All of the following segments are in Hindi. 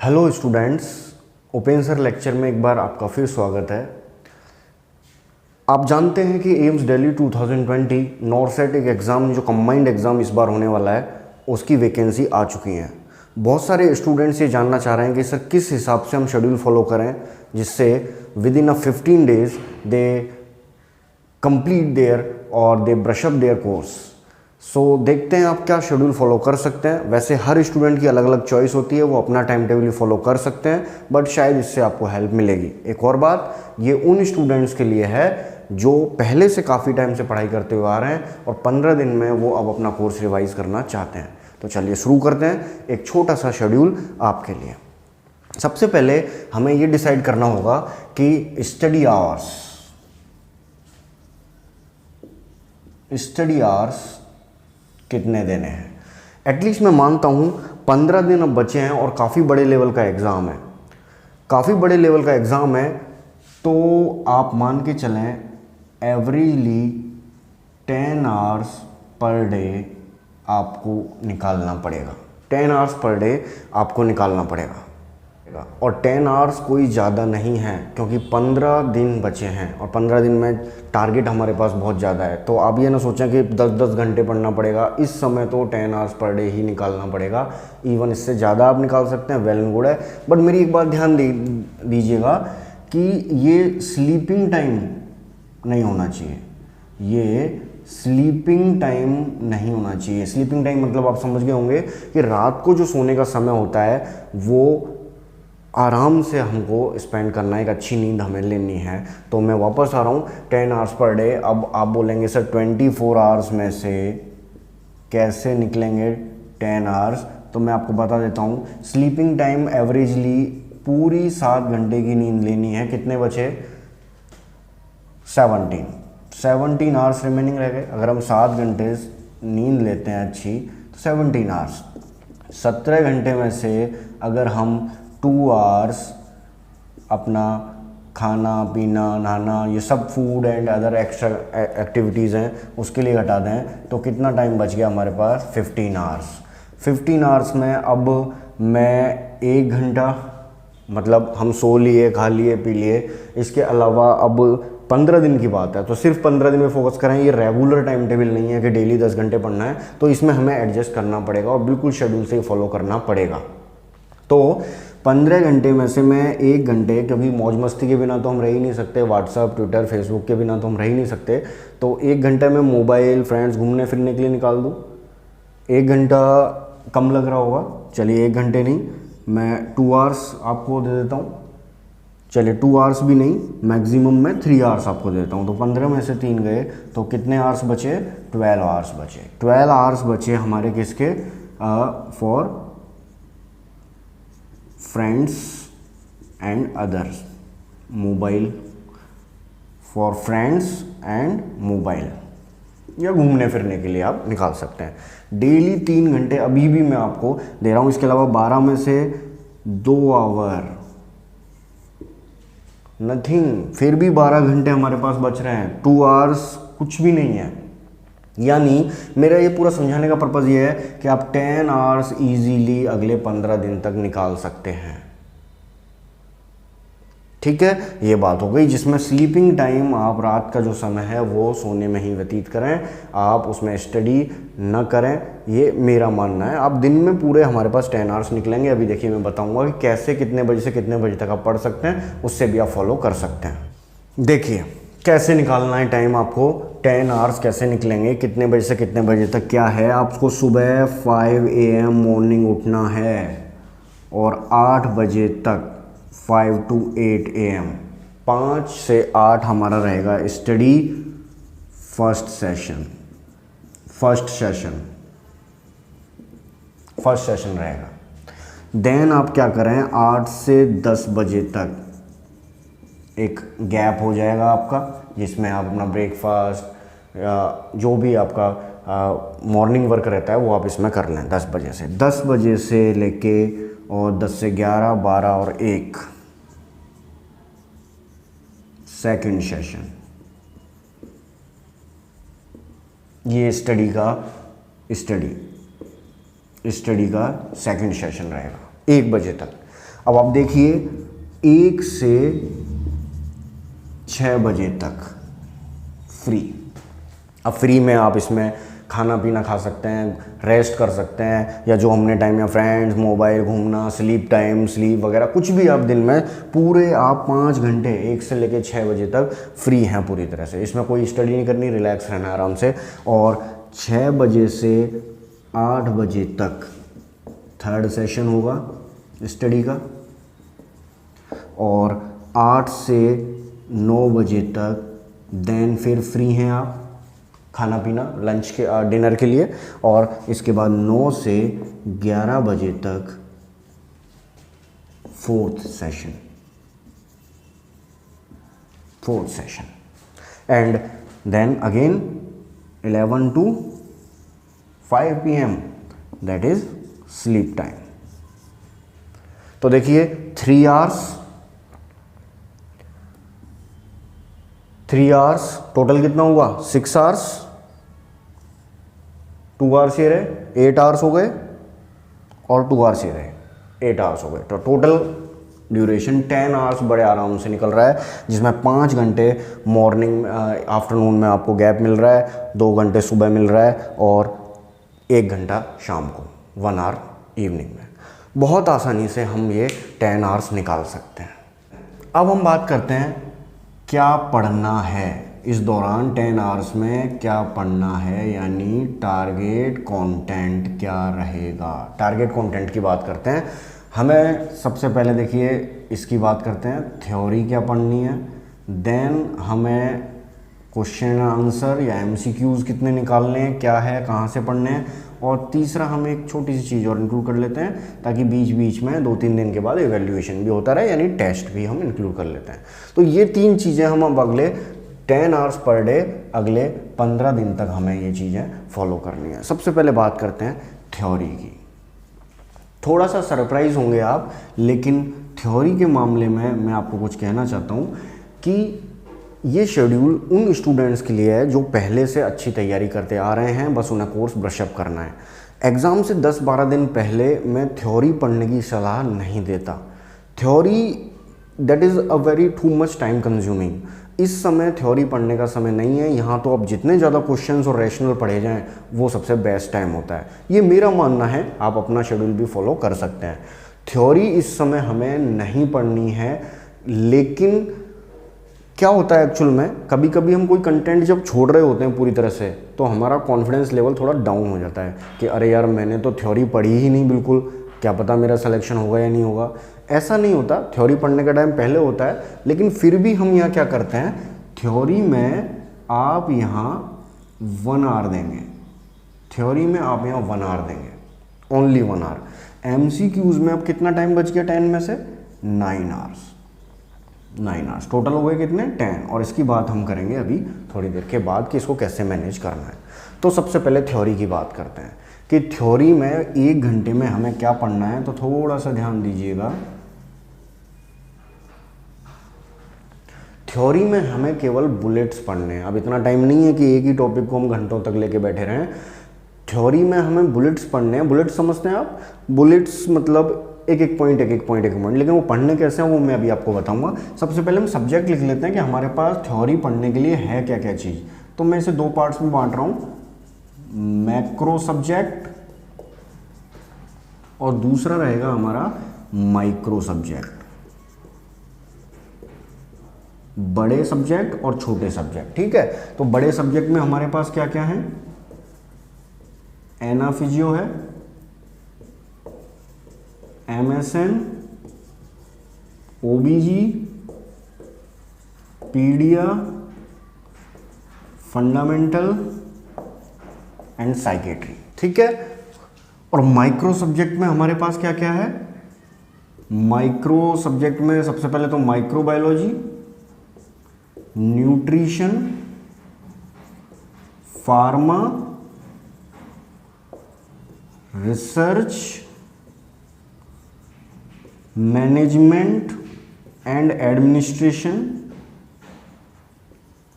Hello students, open sir lecture में एक बार आपका फिर स्वागत है। आप जानते हैं कि एम्स दिल्ली 2020 नॉरसेट एक एग्ज़ाम जो कंबाइंड एग्ज़ाम इस बार होने वाला है उसकी वैकेंसी आ चुकी है। बहुत सारे स्टूडेंट्स ये जानना चाह रहे हैं कि सर किस हिसाब से हम शेड्यूल फॉलो करें जिससे with in 15 days they complete their और दे ब्रश अप देयर कोर्स। सो देखते हैं आप क्या शेड्यूल फॉलो कर सकते हैं। वैसे हर स्टूडेंट की अलग अलग चॉइस होती है, वो अपना टाइम टेबल फॉलो कर सकते हैं, बट शायद इससे आपको हेल्प मिलेगी। एक और बात, ये उन स्टूडेंट्स के लिए है जो पहले से काफ़ी टाइम से पढ़ाई करते हुए आ रहे हैं और 15 दिन में वो अब अपना कोर्स रिवाइज करना चाहते हैं। तो चलिए शुरू करते हैं एक छोटा सा शेड्यूल आपके लिए। सबसे पहले हमें ये डिसाइड करना होगा कि स्टडी आवर्स कितने देने हैं। एटलीस्ट मैं मानता हूँ 15 दिन अब बचे हैं और काफ़ी बड़े लेवल का एग्ज़ाम है। काफ़ी बड़े लेवल का एग्ज़ाम है तो आप मान के चलें एवरेजली 10 आवर्स पर डे आपको निकालना पड़ेगा। 10 आवर्स पर डे आपको निकालना पड़ेगा और 10 आवर्स कोई ज़्यादा नहीं है क्योंकि 15 दिन बचे हैं और 15 दिन में टारगेट हमारे पास बहुत ज़्यादा है। तो आप ये ना सोचें कि 10-10 घंटे पढ़ना पड़ेगा। इस समय तो 10 आवर्स पर डे ही निकालना पड़ेगा। इवन इससे ज़्यादा आप निकाल सकते हैं, वेल एंड गुड है। बट मेरी एक बात ध्यान दीजिएगा कि ये स्लीपिंग टाइम नहीं होना चाहिए। ये स्लीपिंग टाइम नहीं होना चाहिए। स्लीपिंग टाइम मतलब आप समझ गए होंगे कि रात को जो सोने का समय होता है वो आराम से हमको स्पेंड करना है, एक अच्छी नींद हमें लेनी है। तो मैं वापस आ रहा हूँ 10 आवर्स पर डे। अब आप बोलेंगे सर 24 आवर्स में से कैसे निकलेंगे 10 आवर्स? तो मैं आपको बता देता हूँ। स्लीपिंग टाइम एवरेजली पूरी 7 घंटे की नींद लेनी है। कितने बचे? 17 आवर्स रिमेनिंग रह गए। अगर हम 7 घंटे नींद लेते हैं अच्छी तो 17 आवर्स। 17 घंटे में से अगर हम 2 आवर्स अपना खाना पीना नहाना ये सब food and other extra activities हैं उसके लिए घटा दें तो कितना टाइम बच गया हमारे पास? 15 आवर्स। 15 आवर्स में अब मैं 1 घंटा मतलब हम सो लिए, खा लिए, पी लिए। इसके अलावा अब 15 दिन की बात है तो सिर्फ 15 दिन में फोकस करें। ये रेगुलर टाइम टेबल नहीं है कि डेली 10 घंटे पढ़ना है, तो इसमें हमें एडजस्ट करना पड़ेगा और बिल्कुल शेड्यूल से फॉलो करना पड़ेगा। तो 15 घंटे में से मैं 1 घंटे, क्योंकि मौज मस्ती के बिना तो हम रह ही नहीं सकते, व्हाट्सअप ट्विटर फेसबुक के बिना तो हम रह ही नहीं सकते, तो 1 घंटे में मोबाइल फ्रेंड्स घूमने फिरने के लिए निकाल दूँ। 1 घंटा कम लग रहा होगा, चलिए 1 घंटे नहीं, मैं 2 आवर्स आपको दे देता हूँ। चलिए 2 आवर्स भी नहीं, मैक्सिमम मैं 3 आवर्स आपको देता हूँ। तो 15 में से 3 गए तो कितने आवर्स बचे? 12 आवर्स बचे। 12 आवर्स बचे हमारे किसके? For friends and others mobile, for friends and mobile, या घूमने फिरने के लिए आप निकाल सकते हैं। डेली 3 घंटे अभी भी मैं आपको दे रहा हूँ। इसके अलावा 12 में से 2 आवर नथिंग, फिर भी 12 घंटे हमारे पास बच रहे हैं। 2 आवर्स कुछ भी नहीं है। यानी मेरा ये पूरा समझाने का पर्पज़ ये है कि आप 10 आवर्स इजीली अगले 15 दिन तक निकाल सकते हैं। ठीक है, ये बात हो गई जिसमें स्लीपिंग टाइम आप रात का जो समय है वो सोने में ही व्यतीत करें, आप उसमें स्टडी न करें, ये मेरा मानना है। आप दिन में पूरे हमारे पास 10 आवर्स निकलेंगे। अभी देखिए मैं बताऊंगा कि कैसे कितने बजे से कितने बजे तक आप पढ़ सकते हैं, उससे भी आप फॉलो कर सकते हैं। देखिए कैसे निकालना है टाइम आपको। 10 आवर्स कैसे निकलेंगे, कितने बजे से कितने बजे तक क्या है। आपको सुबह 5 AM मॉर्निंग उठना है और 8 बजे तक 5 to 8 AM 5 से 8 हमारा रहेगा स्टडी फर्स्ट सेशन रहेगा। देन आप क्या करें, 8 से 10 बजे तक एक गैप हो जाएगा आपका जिसमें आप अपना ब्रेकफास्ट या जो भी आपका मॉर्निंग वर्क रहता है वो आप इसमें कर लें। 10 बजे से लेके और 10 से 11, 12 और 1 सेकंड सेशन। ये स्टडी का सेकंड सेशन रहेगा 1 बजे तक। अब आप देखिए 1 से 6 बजे तक फ्री। अब फ्री में आप इसमें खाना पीना खा सकते हैं, रेस्ट कर सकते हैं, या जो हमने टाइम या फ्रेंड्स, मोबाइल, घूमना, स्लीप टाइम, स्लीप वगैरह कुछ भी आप दिन में पूरे आप 5 घंटे 1 से लेकर 6 बजे तक फ्री हैं पूरी तरह से। इसमें कोई स्टडी नहीं करनी, रिलैक्स रहना आराम से। और 6 बजे से 8 बजे तक 3rd सेशन होगा स्टडी का, और 8 से 9 बजे तक देन फिर फ्री हैं आप खाना पीना लंच के डिनर के लिए। और इसके बाद 9 से 11 बजे तक 4th session and then again 11 to 5 PM that is sleep time. तो देखिए 3 आवर्स टोटल कितना हुआ, 6 आवर्स, 2 आवर्स ये रहे, 8 आवर्स हो गए, और 2 आवर्स ये रहे, 8 आवर्स हो गए। तो टोटल ड्यूरेशन 10 आवर्स बड़े आराम से निकल रहा है, जिसमें 5 घंटे मॉर्निंग आफ्टरनून में आपको गैप मिल रहा है, 2 घंटे सुबह मिल रहा है, और 1 घंटा शाम को, 1 आवर इवनिंग में। बहुत आसानी से हम ये 10 आवर्स निकाल सकते हैं। अब हम बात करते हैं क्या पढ़ना है इस दौरान, 10 आवर्स में क्या पढ़ना है, यानी टारगेट कंटेंट क्या रहेगा। टारगेट कंटेंट की बात करते हैं। हमें सबसे पहले देखिए इसकी बात करते हैं, थ्योरी क्या पढ़नी है, देन हमें क्वेश्चन एंड आंसर या MCQs कितने निकालने हैं, क्या है, कहाँ से पढ़ने हैं, और तीसरा हम एक छोटी सी चीज़ और इंक्लूड कर लेते हैं ताकि बीच बीच में 2-3 दिन के बाद इवैल्यूएशन भी होता रहे, यानी टेस्ट भी हम इंक्लूड कर लेते हैं। तो ये 3 चीज़ें हम अब अगले 10 आवर्स पर डे अगले 15 दिन तक हमें ये चीज़ें फॉलो करनी है। सबसे पहले बात करते हैं थ्योरी की। थोड़ा सा सरप्राइज होंगे आप, लेकिन थ्योरी के मामले में मैं आपको कुछ कहना चाहता हूँ कि ये शेड्यूल उन स्टूडेंट्स के लिए है जो पहले से अच्छी तैयारी करते आ रहे हैं, बस उन्हें कोर्स ब्रशअप करना है। एग्ज़ाम से 10-12 दिन पहले मैं थ्योरी पढ़ने की सलाह नहीं देता। Theory that is a very too much time consuming. इस समय थ्योरी पढ़ने का समय नहीं है। यहाँ तो आप जितने ज़्यादा क्वेश्चंस और रैशनल पढ़े जाएं वो सबसे बेस्ट टाइम होता है। ये मेरा मानना है, आप अपना शेड्यूल भी फॉलो कर सकते हैं। थ्योरी इस समय हमें नहीं पढ़नी है, लेकिन क्या होता है एक्चुअल में, कभी कभी हम कोई कंटेंट जब छोड़ रहे होते हैं पूरी तरह से, तो हमारा कॉन्फिडेंस लेवल थोड़ा डाउन हो जाता है कि अरे यार मैंने तो थ्योरी पढ़ी ही नहीं बिल्कुल, क्या पता मेरा सिलेक्शन होगा या नहीं होगा। ऐसा नहीं होता, थ्योरी पढ़ने का टाइम पहले होता है, लेकिन फिर भी हम यहाँ क्या करते हैं, थ्योरी में आप यहाँ 1 आवर देंगे, थ्योरी में आप यहाँ 1 आवर देंगे, ओनली 1 आवर। MCQs में अब कितना टाइम बच गया 10 में से, 9 आवर्स। 9 आवर्स टोटल हो गए कितने, 10। और इसकी बात हम करेंगे अभी थोड़ी देर के बाद कि इसको कैसे मैनेज करना है। तो सबसे पहले थ्योरी की बात करते हैं कि थ्योरी में 1 घंटे में हमें क्या पढ़ना है। तो थोड़ा सा ध्यान दीजिएगा, थ्योरी में हमें केवल बुलेट्स पढ़ने हैं। अब इतना टाइम नहीं है कि एक ही टॉपिक को हम घंटों तक लेके बैठे रहें। थ्योरी में हमें बुलेट्स पढ़ने हैं। बुलेट्स समझते हैं आप, बुलेट्स मतलब एक एक पॉइंट, लेकिन वो पढ़ने कैसे हैं वो मैं अभी आपको बताऊंगा। सबसे पहले हम सब्जेक्ट लिख लेते हैं कि हमारे पास थ्योरी पढ़ने के लिए है क्या क्या चीज़। तो मैं इसे 2 पार्ट्स में बांट रहा हूँ, मैक्रो सब्जेक्ट और दूसरा रहेगा हमारा माइक्रो सब्जेक्ट। बड़े सब्जेक्ट और छोटे सब्जेक्ट, ठीक है। तो बड़े सब्जेक्ट में हमारे पास क्या क्या है, एना फिजियो है, MSN, OBG, pedia, fundamental and psychiatry, ठीक है। और माइक्रो सब्जेक्ट में हमारे पास क्या क्या है, माइक्रो सब्जेक्ट में सबसे पहले तो microbiology, nutrition, pharma, research, management and administration,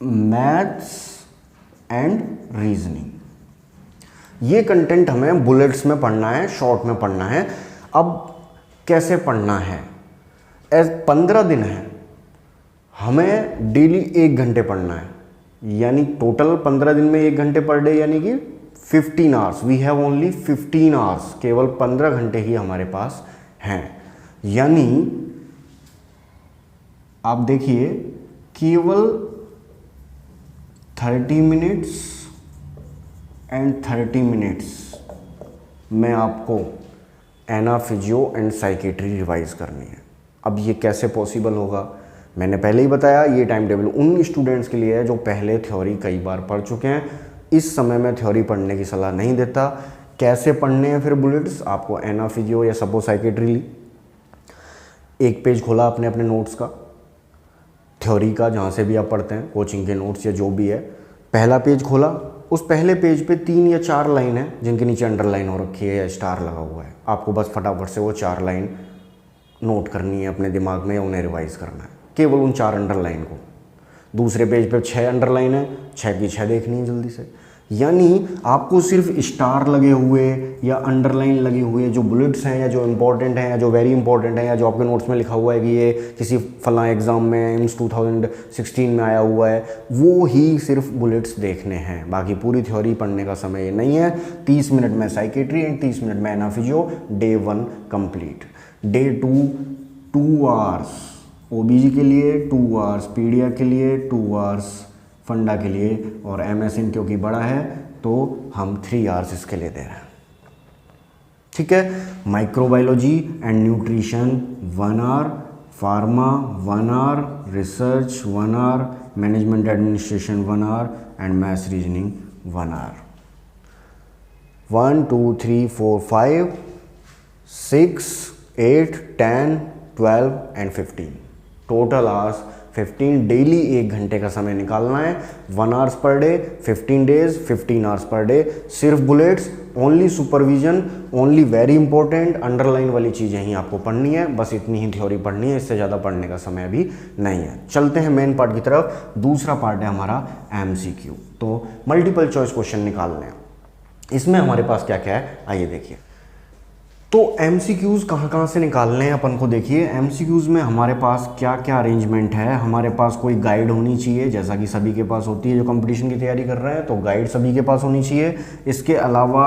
maths and reasoning. ये कंटेंट हमें बुलेट्स में पढ़ना है, शॉर्ट में पढ़ना है। अब कैसे पढ़ना है, 15 दिन है, हमें डेली 1 घंटे पढ़ना है, यानी टोटल 15 दिन में 1 घंटे पर डे, यानी कि 15 hours. We have only 15 hours, केवल 15 घंटे ही हमारे पास हैं। यानी आप देखिए केवल 30 मिनट्स एंड 30 मिनट्स में आपको एना, फिजियो एंड साइकेट्री रिवाइज करनी है। अब ये कैसे पॉसिबल होगा? मैंने पहले ही बताया, ये टाइम टेबल उन स्टूडेंट्स के लिए है जो पहले थ्योरी कई बार पढ़ चुके हैं। इस समय मैं थ्योरी पढ़ने की सलाह नहीं देता। कैसे पढ़ने हैं फिर बुलेट्स? आपको एना, फिजियो या सपोज साइकेट्री ली, एक पेज खोला आपने अपने नोट्स का, थ्योरी का, जहाँ से भी आप पढ़ते हैं, कोचिंग के नोट्स या जो भी है, पहला पेज खोला। उस पहले पेज पे 3 या 4 लाइन है जिनके नीचे अंडरलाइन हो रखी है या स्टार लगा हुआ है। आपको बस फटाफट से वो 4 लाइन नोट करनी है अपने दिमाग में या उन्हें रिवाइज करना है, केवल उन 4 अंडरलाइन को। दूसरे पेज पे 6 अंडरलाइन है, 6 की 6 देखनी है जल्दी से। यानी आपको सिर्फ स्टार लगे हुए या अंडरलाइन लगे हुए जो बुलेट्स हैं या जो इंपॉर्टेंट हैं या जो वेरी इंपॉर्टेंट हैं या जो आपके नोट्स में लिखा हुआ है कि ये किसी फला एग्ज़ाम में एम्स 2016 में आया हुआ है, वो ही सिर्फ बुलेट्स देखने हैं। बाकी पूरी थ्योरी पढ़ने का समय ये नहीं है। 30 मिनट में साइकेट्री एंड 30 मिनट में ana, physio, day 1 complete. Day 2 hours OBG के लिए, 2 आवर्स पीडिया के लिए, 2 आवर्स फंडा के लिए, और एमएसएन क्योंकि बड़ा है तो हम 3 आवर्स इसके लिए दे रहे हैं। ठीक है। Microbiology and nutrition 1 hour, pharma 1 hour, research 1 hour, management administration 1 hour and maths reasoning 1 hour. 1 2 3 4 5 6 8 10 12 and 15 total hours 15। Daily 1 घंटे का समय निकालना है। 1 hours per day, 15 days, 15 hours per day. सिर्फ bullets, only supervision, only very important underline वाली चीज़ें ही आपको पढ़नी है। बस इतनी ही थ्योरी पढ़नी है, इससे ज़्यादा पढ़ने का समय अभी नहीं है। चलते हैं मेन पार्ट की तरफ। दूसरा पार्ट है हमारा एमसीक्यू। तो मल्टीपल चॉइस क्वेश्चन निकालने हैं। इसमें हमारे पास क्या क्या है आइए देखिए। तो एमसीक्यूज़ कहाँ से निकालने हैं अपन को देखिए। एमसीक्यूज़ में हमारे पास क्या क्या अरेंजमेंट है। हमारे पास कोई गाइड होनी चाहिए, जैसा कि सभी के पास होती है जो कंपटीशन की तैयारी कर रहे हैं, तो गाइड सभी के पास होनी चाहिए। इसके अलावा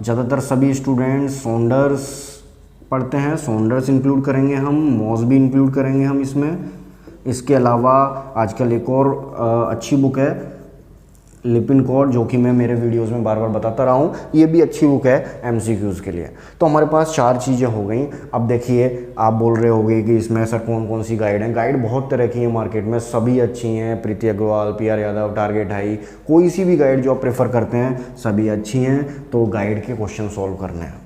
ज़्यादातर सभी स्टूडेंट्स सॉन्डर्स पढ़ते हैं, सॉन्डर्स इंक्लूड करेंगे हम, मॉस भी इंक्लूड करेंगे हम इसमें। इसके अलावा आजकल एक और अच्छी बुक है लिपिनकॉर्ड, जो कि मैं मेरे वीडियोस में बार बार बताता रहा हूँ, ये भी अच्छी बुक है एमसीक्यूज़ के लिए। तो हमारे पास 4 चीज़ें हो गई। अब देखिए आप बोल रहे होंगे कि इसमें सर कौन कौन सी गाइड है। गाइड बहुत तरह की है मार्केट में, सभी अच्छी हैं। Preeti Agarwal, PR Yadav, target high, कोई सी भी गाइड जो आप प्रेफर करते हैं सभी अच्छी हैं। तो गाइड के क्वेश्चन सॉल्व करने हैं,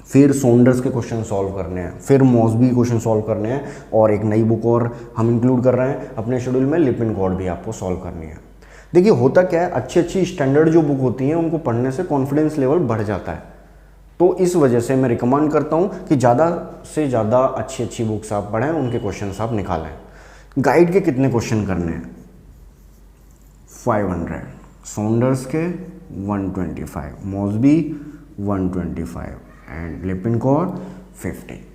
फिर सॉन्डर्स के क्वेश्चन सॉल्व करने हैं, फिर मॉसबी क्वेश्चन सॉल्व करने हैं, और एक नई बुक और हम इंक्लूड कर रहे हैं अपने शेड्यूल में, लिपिनकॉर्ड भी आपको सॉल्व करनी है। देखिए होता क्या है, अच्छी अच्छी स्टैंडर्ड जो बुक होती हैं उनको पढ़ने से कॉन्फिडेंस लेवल बढ़ जाता है। तो इस वजह से मैं रिकमेंड करता हूँ कि ज़्यादा से ज़्यादा अच्छी अच्छी बुक्स आप पढ़ें, उनके क्वेश्चन आप निकालें। गाइड के कितने क्वेश्चन करने हैं? 500, सॉन्डर्स के 125, मॉसबी 125 एंड लिपिनकॉर्ड 50।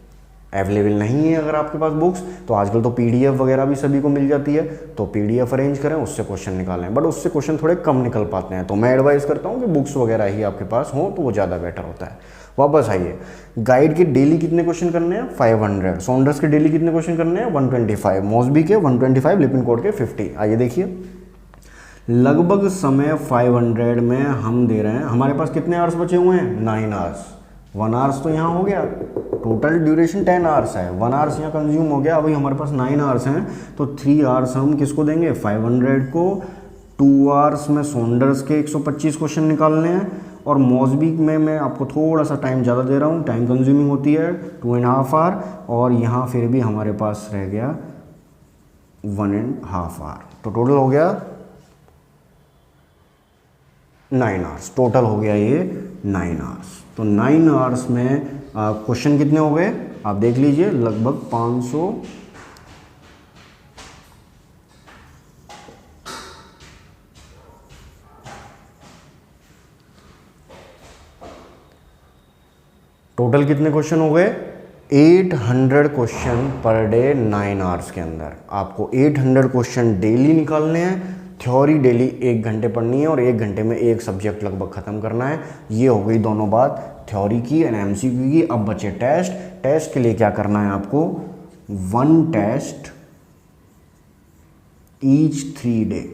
अवेलेबल नहीं है अगर आपके पास बुक्स, तो आजकल तो PDF वगैरह भी सभी को मिल जाती है, तो PDF अरेंज करें, उससे क्वेश्चन निकालें। बट उससे क्वेश्चन थोड़े कम निकल पाते हैं, तो मैं एडवाइस करता हूँ कि बुक्स वगैरह ही आपके पास हों तो वो ज़्यादा बेटर होता है। वापस आइए, गाइड के डेली कितने क्वेश्चन करने हैं? 500। सॉन्डर्स के डेली कितने क्वेश्चन करने हैं? 125। मॉसबी के 125, लिपिनकॉर्ड के 50। आइए देखिए, लगभग समय 500 में हम दे रहे हैं। हमारे पास कितने आवर्स बचे हुए हैं? 9 आवर्स। 1 आवर्स तो यहाँ हो गया, टोटल ड्यूरेशन 10 आवर्स है, 1 आवर्स यहाँ कंज्यूम हो गया। अभी हमारे पास 9 आवर्स हैं, तो 3 आवर्स हम किसको देंगे? 500 को। 2 आवर्स में सॉन्डर्स के 125 क्वेश्चन निकालने हैं, और मॉसबी में मैं आपको थोड़ा सा टाइम ज़्यादा दे रहा हूँ, टाइम कंज्यूमिंग होती है 2.5 आवर, और यहाँ फिर भी हमारे पास रह गया 1.5 आवर। तो टोटल हो गया 9 आवर्स। टोटल हो गया ये 9 आवर्स। तो 9 आवर्स में क्वेश्चन कितने हो गए आप देख लीजिए, लगभग 500। टोटल कितने क्वेश्चन हो गए? 800 क्वेश्चन पर डे 9 आवर्स के अंदर आपको 800 क्वेश्चन डेली निकालने हैं। थ्योरी डेली 1 घंटे पढ़नी है और 1 घंटे में एक सब्जेक्ट लगभग ख़त्म करना है। ये हो गई दोनों बात थ्योरी की एंड एमसीक्यू की। अब बचे टेस्ट। टेस्ट के लिए क्या करना है आपको, 1 टेस्ट ईच 3 डे,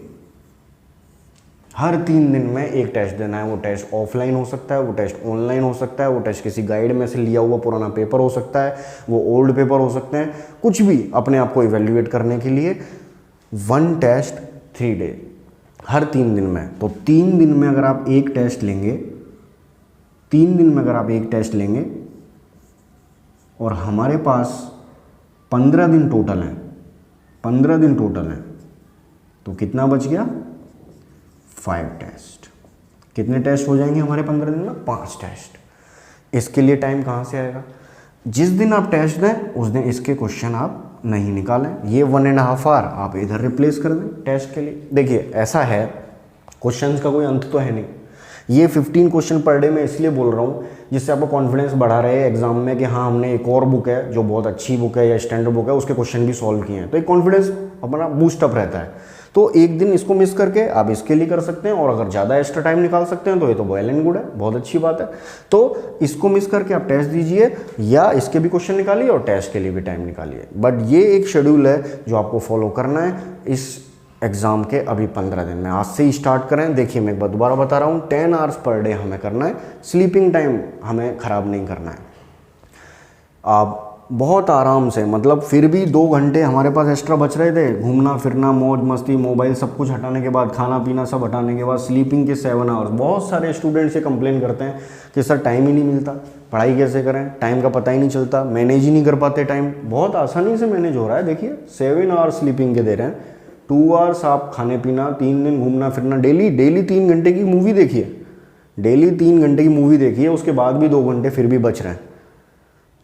हर 3 दिन में एक टेस्ट देना है। वो टेस्ट ऑफलाइन हो सकता है, वो टेस्ट ऑनलाइन हो सकता है, वो टेस्ट किसी गाइड में से लिया हुआ पुराना पेपर हो सकता है, वो ओल्ड पेपर हो सकते हैं, कुछ भी अपने आप को इवेल्युएट करने के लिए 1 टेस्ट 3 डे, हर 3 दिन में। तो 3 दिन में अगर आप एक टेस्ट लेंगे, 3 दिन में अगर आप एक टेस्ट लेंगे और हमारे पास 15 दिन टोटल हैं, 15 दिन टोटल हैं, तो कितना बच गया, 5 टेस्ट। कितने टेस्ट हो जाएंगे हमारे 15 दिन में, 5 टेस्ट। इसके लिए टाइम कहाँ से आएगा, जिस दिन आप टेस्ट दें उस दिन इसके क्वेश्चन आप नहीं निकालें। ये 1.5 आवर आप इधर रिप्लेस कर दें टेस्ट के लिए। देखिए ऐसा है, क्वेश्चंस का कोई अंत तो है नहीं। ये 15 क्वेश्चन पर डे मैं इसलिए बोल रहा हूँ जिससे आपको कॉन्फिडेंस बढ़ा रहे हैं एग्जाम में कि हाँ हमने एक और बुक है जो बहुत अच्छी बुक है या स्टैंडर्ड बुक है, उसके क्वेश्चन भी सॉल्व किए हैं, तो एक कॉन्फिडेंस अपना बूस्टअप रहता है। तो एक दिन इसको मिस करके आप इसके लिए कर सकते हैं, और अगर ज़्यादा एक्स्ट्रा टाइम निकाल सकते हैं तो ये तो वेल एंड गुड है, बहुत अच्छी बात है। तो इसको मिस करके आप टेस्ट दीजिए या इसके भी क्वेश्चन निकालिए और टेस्ट के लिए भी टाइम निकालिए। बट ये एक शेड्यूल है जो आपको फॉलो करना है इस एग्ज़ाम के अभी 15 दिन में। आज से ही स्टार्ट करें। देखिए मैं एक बार दोबारा बता रहा हूँ, 10 आवर्स पर डे हमें करना है, स्लीपिंग टाइम हमें ख़राब नहीं करना है। आप बहुत आराम से, मतलब फिर भी 2 घंटे हमारे पास एक्स्ट्रा बच रहे थे, घूमना फिरना, मौज मस्ती, मोबाइल सब कुछ हटाने के बाद, खाना पीना सब हटाने के बाद, स्लीपिंग के 7 आवर्स। बहुत सारे स्टूडेंट्स ये कंप्लेन करते हैं कि सर टाइम ही नहीं मिलता, पढ़ाई कैसे करें, टाइम का पता ही नहीं चलता, मैनेज ही नहीं कर पाते टाइम। बहुत आसानी से मैनेज हो रहा है। देखिए 7 आवर्स स्लीपिंग के दे रहे हैं, 2 आवर्स आप खाने पीना, 3 दिन घूमना फिरना, डेली 3 घंटे की मूवी देखिए, डेली 3 घंटे की मूवी देखिए, उसके बाद भी 2 घंटे फिर भी बच रहे हैं।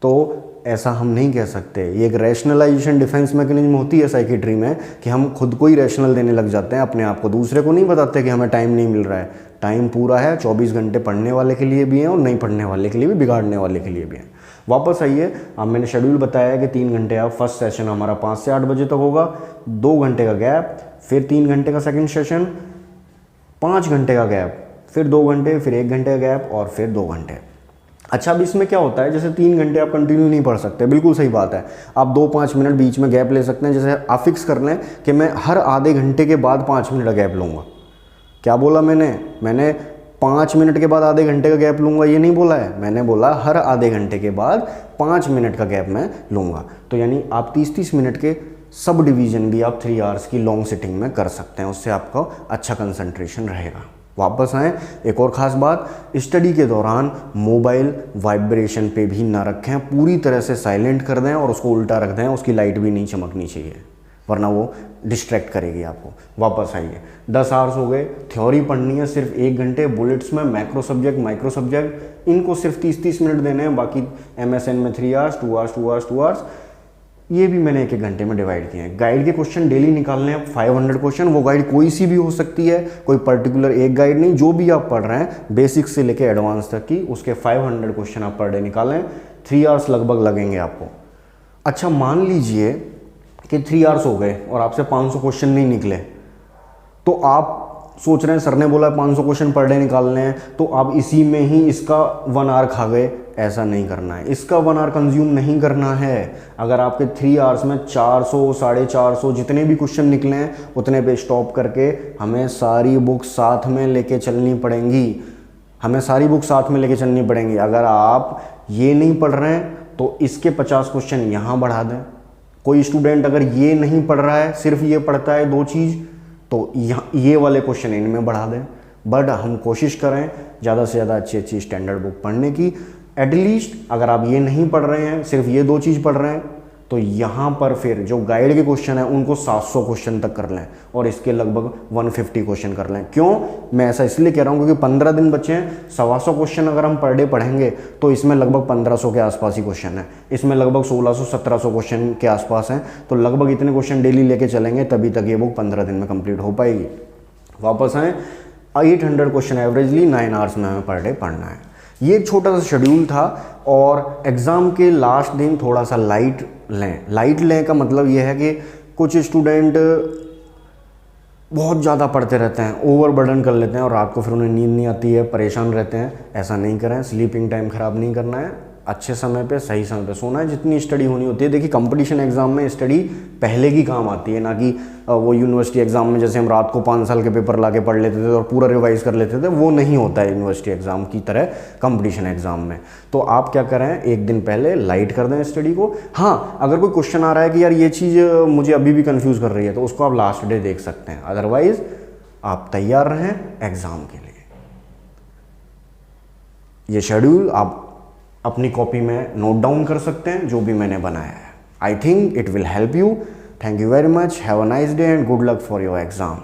तो ऐसा हम नहीं कह सकते। ये एक रैशनलाइजेशन डिफेंस मैकेनिज्म होती है साइकेट्री में कि हम खुद को ही रैशनल देने लग जाते हैं अपने आप को, दूसरे को नहीं बताते कि हमें टाइम नहीं मिल रहा है। टाइम पूरा है, 24 घंटे पढ़ने वाले के लिए भी हैं और नहीं पढ़ने वाले के लिए भी, बिगाड़ने वाले के लिए भी हैं। वापस आइए, अब मैंने शेड्यूल बताया है कि 3 घंटे आप, फर्स्ट सेशन हमारा 5 से 8 बजे तक होगा, 2 घंटे का गैप, फिर 3 घंटे का सेकंड सेशन, 5 घंटे का गैप, फिर 2 घंटे, फिर 1 घंटे का गैप और फिर 2 घंटे। अच्छा अब इसमें क्या होता है, जैसे 3 घंटे आप कंटिन्यू नहीं पढ़ सकते, बिल्कुल सही बात है, आप 2-5 मिनट बीच में गैप ले सकते हैं। जैसे आप फिक्स कर लें कि मैं हर आधे घंटे के बाद 5 मिनट का गैप लूँगा। क्या बोला मैंने 5 मिनट के बाद आधे घंटे का गैप लूँगा, ये नहीं बोला है, मैंने बोला हर आधे घंटे के बाद 5 मिनट का गैप मैं लूँगा। तो यानी आप 30-30 मिनट के सब डिवीज़न भी आप 3 आवर्स की लॉन्ग सिटिंग में कर सकते हैं, उससे आपका अच्छा कंसंट्रेशन रहेगा। वापस आएँ, एक और ख़ास बात, स्टडी के दौरान मोबाइल वाइब्रेशन पे भी ना रखें, पूरी तरह से साइलेंट कर दें और उसको उल्टा रख दें, उसकी लाइट भी नहीं चमकनी चाहिए वरना वो डिस्ट्रैक्ट करेगी आपको। वापस आइए, 10 आवर्स हो गए, थ्योरी पढ़नी है सिर्फ 1 घंटे, बुलेट्स में मैक्रो सब्जेक्ट माइक्रो सब्जेक्ट इनको सिर्फ 30-30 मिनट देने हैं, बाकी MSN में 3 आवर्स 2 आवर्स 2 आवर्स 2 आवर्स, ये भी मैंने 1-1 घंटे में डिवाइड किए हैं। गाइड के क्वेश्चन डेली निकालने हैं 500 क्वेश्चन, वो गाइड कोई सी भी हो सकती है, कोई पर्टिकुलर एक गाइड नहीं, जो भी आप पढ़ रहे हैं बेसिक से लेके एडवांस तक की, उसके 500 क्वेश्चन आप पर डे निकालें, 3 आवर्स लगभग लगेंगे आपको। अच्छा मान लीजिए कि 3 आवर्स हो गए और आपसे 500 क्वेश्चन नहीं निकले, तो आप सोच रहे हैं सर ने बोला 500 क्वेश्चन पर डे निकालने हैं तो आप इसी में ही इसका 1 आवर खा गए, ऐसा नहीं करना है। इसका 1 आवर कंज्यूम नहीं करना है। अगर आपके 3 आवर्स में 400 450 जितने भी क्वेश्चन निकले हैं उतने पे स्टॉप करके हमें सारी बुक साथ में लेके चलनी पड़ेंगी, हमें सारी बुक साथ में लेके चलनी पड़ेंगी। अगर आप ये नहीं पढ़ रहे हैं तो इसके 50 क्वेश्चन यहाँ बढ़ा दें। कोई स्टूडेंट अगर ये नहीं पढ़ रहा है, सिर्फ ये पढ़ता है 2 चीज़, तो ये वाले क्वेश्चन इनमें बढ़ा दें। बट हम कोशिश करें ज़्यादा से ज़्यादा अच्छी स्टैंडर्ड बुक पढ़ने की। एटलीस्ट अगर आप ये नहीं पढ़ रहे हैं, सिर्फ ये 2 चीज़ पढ़ रहे हैं, तो यहाँ पर फिर जो गाइड के क्वेश्चन है उनको 700 क्वेश्चन तक कर लें और इसके लगभग 150 क्वेश्चन कर लें। क्यों मैं ऐसा इसलिए कह रहा हूँ क्योंकि 15 दिन बचे हैं, 125 क्वेश्चन अगर हम पर डे पढ़ेंगे तो इसमें लगभग 1500 के आसपास ही क्वेश्चन है, इसमें लगभग 1600-1700 क्वेश्चन के आसपास हैं। तो लगभग इतने क्वेश्चन डेली लेके चलेंगे तभी तक ये बुक 15 दिन में कंप्लीट हो पाएगी। वापस आएँ, 800 क्वेश्चन एवरेजली 9 आवर्स में हमें पर डे पढ़ना है। ये एक छोटा सा शेड्यूल था। और एग्ज़ाम के लास्ट दिन थोड़ा सा लाइट लें का मतलब ये है कि कुछ स्टूडेंट बहुत ज़्यादा पढ़ते रहते हैं, ओवरबर्डन कर लेते हैं और रात को फिर उन्हें नींद नहीं आती है, परेशान रहते हैं। ऐसा नहीं करें, स्लीपिंग टाइम ख़राब नहीं करना है, अच्छे समय पे सही समय पे सोना है, जितनी स्टडी होनी होती है। देखिए कंपटीशन एग्ज़ाम में स्टडी पहले की काम आती है, ना कि वो यूनिवर्सिटी एग्ज़ाम में जैसे हम रात को 5 साल के पेपर ला के पढ़ लेते थे और पूरा रिवाइज़ कर लेते थे, वो नहीं होता है यूनिवर्सिटी एग्ज़ाम की तरह कंपटीशन एग्ज़ाम में। तो आप क्या करें, एक दिन पहले लाइट कर दें स्टडी को। हाँ, अगर कोई क्वेश्चन आ रहा है कि यार ये चीज़ मुझे अभी भी कन्फ्यूज़ कर रही है, तो उसको आप लास्ट डे देख सकते हैं। अदरवाइज़ आप तैयार रहें एग्ज़ाम के लिए। ये शेड्यूल आप अपनी कॉपी में नोट डाउन कर सकते हैं, जो भी मैंने बनाया है। I think it will help you. Thank you very much, have a nice day and good luck for your exam.